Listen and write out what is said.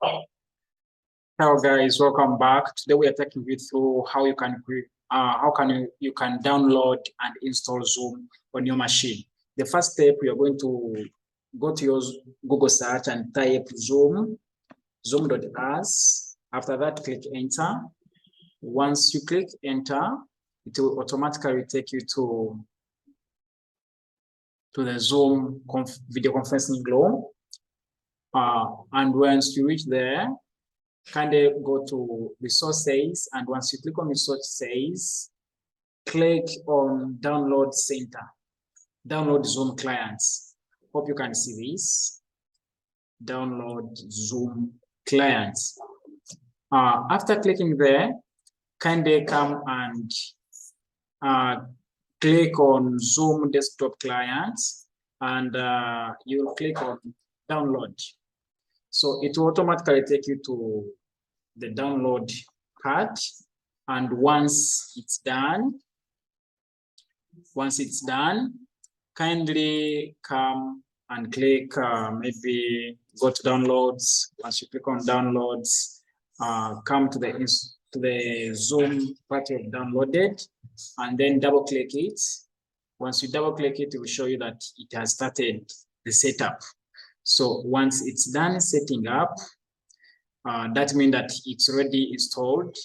Hello guys, welcome back. Today we are taking you through how you can download and install Zoom on your machine. The first step, you are going to go to your Google search and type Zoom, zoom.us. After that, click enter. Once you click enter, it will automatically take you to the Zoom video conferencing room. And once you reach there, kindly go to resources, and once you click on resources, click on download center, download Zoom clients. Hope you can see this. Download Zoom clients. After clicking there, kindly come and click on Zoom desktop clients, and you'll click on download. So it will automatically take you to the download part, and once it's done, kindly come and click, maybe go to downloads. Once you click on downloads, come to the Zoom part you've downloaded, and then double click it. Once you double click it, it will show you that it has started the setup. So once it's done setting up, that means that it's already installed